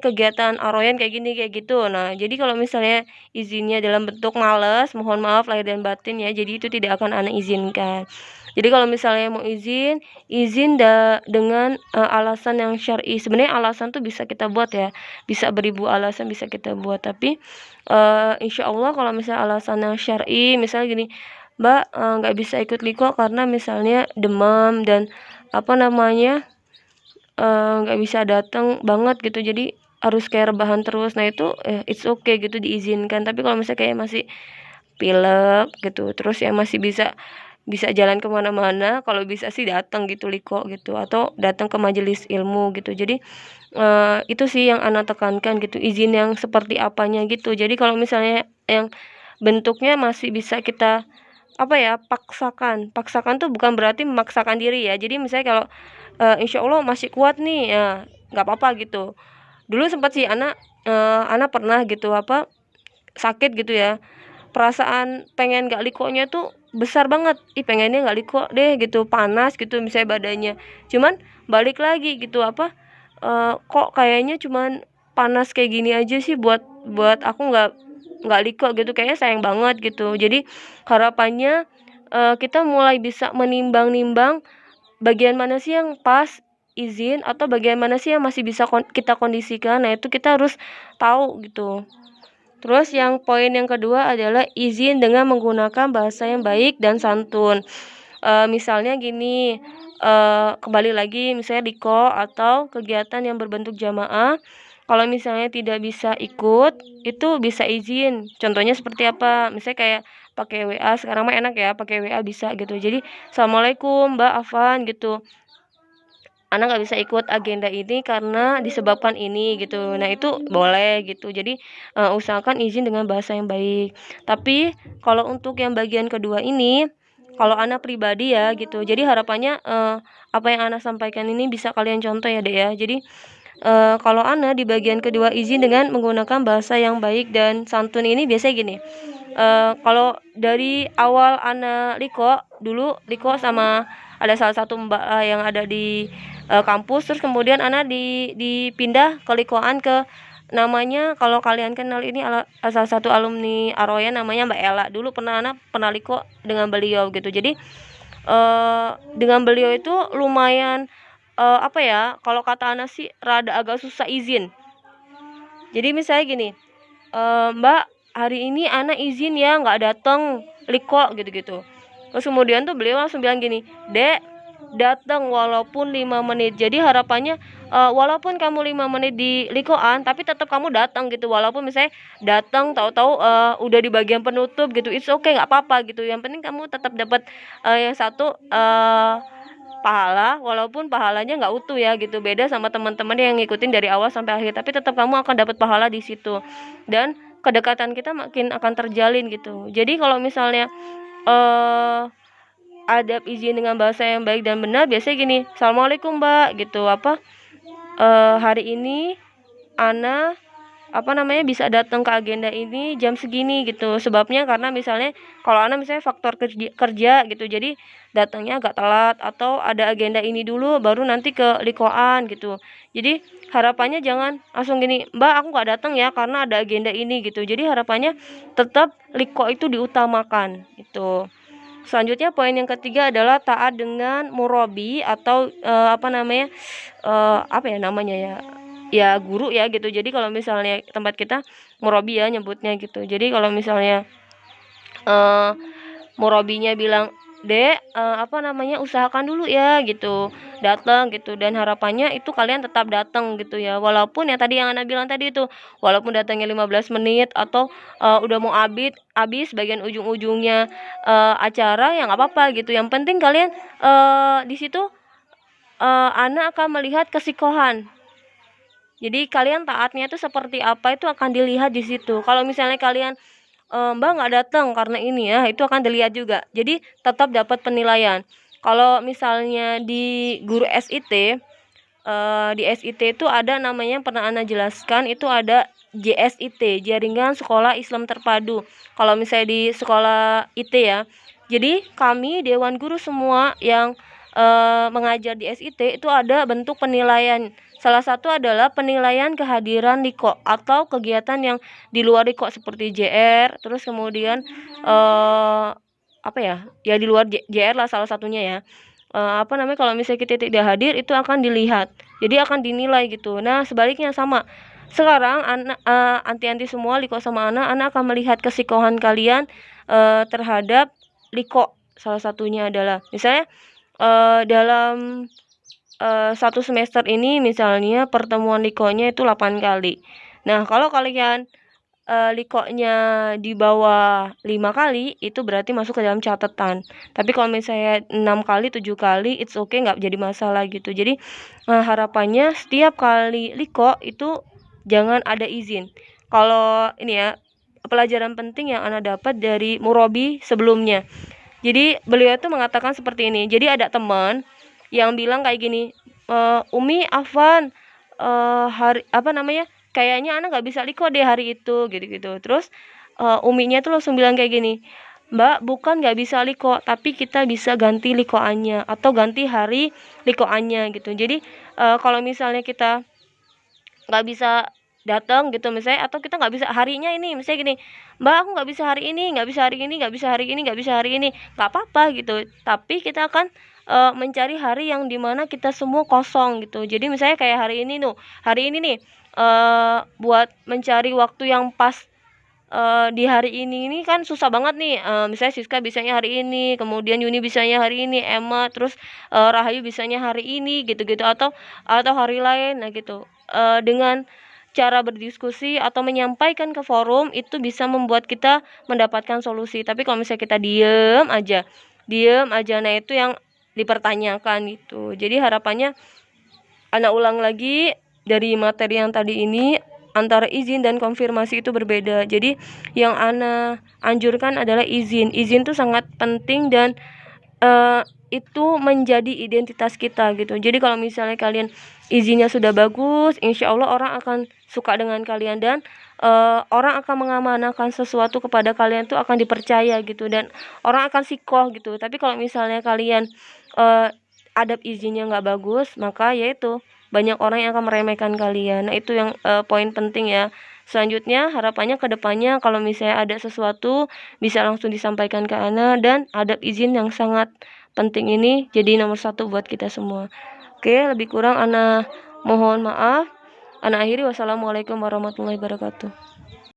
kegiatan Aroyan kayak gini kayak gitu. Nah, jadi kalau misalnya izinnya dalam bentuk males, mohon maaf lahir dan batin ya. Jadi itu tidak akan Ana izinkan. Jadi kalau misalnya mau izin dengan alasan yang syar'i. Sebenarnya alasan tuh bisa kita buat ya. Bisa beribu alasan bisa kita buat, tapi insya Allah kalau misalnya alasan yang syar'i, misalnya gini, Mbak nggak bisa ikut liko karena misalnya demam dan apa namanya nggak bisa datang banget gitu, jadi harus kayak rebahan terus. Nah itu it's okay gitu, diizinkan. Tapi kalau misalnya kayak masih pilek gitu, terus ya masih bisa bisa jalan kemana-mana, kalau bisa sih datang gitu liko gitu, atau datang ke majelis ilmu gitu. Jadi itu sih yang Ana tekankan gitu, izin yang seperti apanya gitu. Jadi kalau misalnya yang bentuknya masih bisa kita apa ya, paksakan tuh bukan berarti memaksakan diri ya. Jadi misalnya kalau insya Allah masih kuat nih ya, nggak apa-apa gitu. Dulu sempat sih Ana pernah gitu apa, sakit gitu ya, perasaan pengen gak likonya tuh besar banget. Pengennya gak liko deh gitu, panas gitu misalnya badannya. Cuman balik lagi gitu apa, kok kayaknya cuman panas kayak gini aja sih buat buat aku nggak liko gitu, kayaknya sayang banget gitu. Jadi harapannya kita mulai bisa menimbang-nimbang bagian mana sih yang pas izin, atau bagian mana sih yang masih bisa kita kondisikan. Nah itu kita harus tahu gitu. Terus yang poin yang kedua adalah izin dengan menggunakan bahasa yang baik dan santun. Misalnya gini, kembali lagi misalnya liko atau kegiatan yang berbentuk jamaah, kalau misalnya tidak bisa ikut itu bisa izin. Contohnya seperti apa? Misalnya kayak pakai WA, sekarang mah enak ya pakai WA bisa gitu. Jadi assalamualaikum Mbak Afan gitu, Ana nggak bisa ikut agenda ini karena disebabkan ini gitu. Nah itu boleh gitu. Jadi usahakan izin dengan bahasa yang baik. Tapi kalau untuk yang bagian kedua ini, kalau Ana pribadi ya gitu, jadi harapannya apa yang Ana sampaikan ini bisa kalian contoh ya deh ya. Jadi kalau Ana di bagian kedua izin dengan menggunakan bahasa yang baik dan santun ini biasanya gini. Kalau dari awal Ana liko sama ada salah satu mbak yang ada di kampus, terus kemudian Ana dipindah ke likoan ke, namanya kalau kalian kenal ini salah satu alumni Aroya namanya Mbak Ella. Dulu Ana pernah liko dengan beliau gitu. Jadi dengan beliau itu lumayan apa ya, kalau kata Ana sih rada agak susah izin. Jadi misalnya gini, Mbak hari ini Ana izin ya nggak datang liko gitu-gitu. Terus kemudian tuh beliau langsung bilang gini, Dek datang walaupun 5 menit. Jadi harapannya walaupun kamu 5 menit di likoan, tapi tetap kamu datang gitu. Walaupun misalnya datang tahu-tahu udah di bagian penutup gitu, it's okay, nggak apa-apa gitu. Yang penting kamu tetap dapat yang satu pahala, walaupun pahalanya nggak utuh ya gitu, beda sama teman-teman yang ngikutin dari awal sampai akhir, tapi tetap kamu akan dapat pahala di situ, dan kedekatan kita makin akan terjalin gitu. Jadi kalau misalnya adab izin dengan bahasa yang baik dan benar, biasanya gini, assalamualaikum Mbak gitu, apa hari ini Ana bisa datang ke agenda ini jam segini gitu. Sebabnya karena misalnya kalau Ana misalnya faktor kerja gitu, jadi datangnya agak telat, atau ada agenda ini dulu baru nanti ke likoan gitu. Jadi harapannya jangan langsung gini, Mbak aku nggak datang ya karena ada agenda ini gitu. Jadi harapannya tetap liko itu diutamakan gitu. Selanjutnya poin yang ketiga adalah taat dengan murabi atau apa ya namanya ya guru ya gitu. Jadi kalau misalnya tempat kita murabi ya nyebutnya gitu. Jadi kalau misalnya murabinya bilang, Dek usahakan dulu ya gitu datang gitu, dan harapannya itu kalian tetap datang gitu ya, walaupun ya tadi yang Ana bilang tadi itu, walaupun datangnya 15 menit atau udah mau habis bagian ujung-ujungnya acara, ya nggak apa-apa gitu. Yang penting kalian di situ Ana akan melihat kesikohan. Jadi kalian taatnya itu seperti apa itu akan dilihat di situ. Kalau misalnya kalian Mbak nggak datang karena ini ya, itu akan dilihat juga. Jadi tetap dapat penilaian. Kalau misalnya di guru SIT, di SIT itu ada namanya, pernah Ana jelaskan, itu ada JSIT, Jaringan Sekolah Islam Terpadu. Kalau misalnya di sekolah IT ya. Jadi kami Dewan Guru semua yang mengajar di SIT itu ada bentuk penilaian Salah satu adalah penilaian kehadiran liko atau kegiatan yang di luar liko seperti JR, terus kemudian apa ya? Ya di luar JR lah salah satunya ya. Apa namanya, kalau misalnya kita tidak hadir itu akan dilihat. Jadi akan dinilai gitu. Nah, sebaliknya sama. Sekarang anak anti-anti semua liko sama anak akan melihat kesikohan kalian terhadap liko. Salah satunya adalah misalnya dalam satu semester ini misalnya pertemuan likonya itu 8 kali. Nah, kalau kalian likonya di bawah 5 kali, itu berarti masuk ke dalam catatan. Tapi kalau misalnya 6 kali, 7 kali, it's okay, nggak jadi masalah gitu. Jadi harapannya setiap kali liko itu jangan ada izin. Kalau ini ya, pelajaran penting yang Ana dapat dari Murabi sebelumnya. Jadi beliau itu mengatakan seperti ini. Jadi ada teman yang bilang kayak gini, Umi, Afwan, hari apa namanya, kayaknya anak nggak bisa liko deh hari itu, gitu-gitu. Terus uminya tuh langsung bilang kayak gini, Mbak, bukan nggak bisa liko, tapi kita bisa ganti likoannya atau ganti hari likoannya gitu. Jadi kalau misalnya kita nggak bisa datang gitu misalnya, atau kita nggak bisa harinya ini misalnya gini, Mbak, aku nggak bisa hari ini, nggak bisa hari ini, nggak bisa hari ini, nggak bisa hari ini, nggak apa-apa gitu, tapi kita akan mencari hari yang dimana kita semua kosong gitu. Jadi misalnya kayak hari ini nih buat mencari waktu yang pas di hari ini kan susah banget nih. Misalnya Siska bisanya hari ini, kemudian Yuni bisanya hari ini, Emma, terus Rahayu bisanya hari ini gitu-gitu, atau hari lain. Nah gitu, dengan cara berdiskusi atau menyampaikan ke forum itu bisa membuat kita mendapatkan solusi. Tapi kalau misalnya kita diem aja, nah itu yang dipertanyakan gitu. Jadi harapannya Ana ulang lagi, dari materi yang tadi ini antara izin dan konfirmasi itu berbeda. Jadi yang Ana anjurkan adalah izin. Izin itu sangat penting dan itu menjadi identitas kita gitu. Jadi kalau misalnya kalian izinnya sudah bagus, insya Allah orang akan suka dengan kalian, dan orang akan mengamanahkan sesuatu kepada kalian tuh akan dipercaya gitu, dan orang akan sikoh gitu. Tapi kalau misalnya kalian adab izinnya nggak bagus, maka yaitu banyak orang yang akan meremehkan kalian. Nah itu yang poin penting ya. Selanjutnya harapannya ke depannya kalau misalnya ada sesuatu bisa langsung disampaikan ke Ana, dan adab izin yang sangat penting ini jadi nomor satu buat kita semua. Oke, lebih kurang Ana mohon maaf. Ana akhiri, wassalamualaikum warahmatullahi wabarakatuh.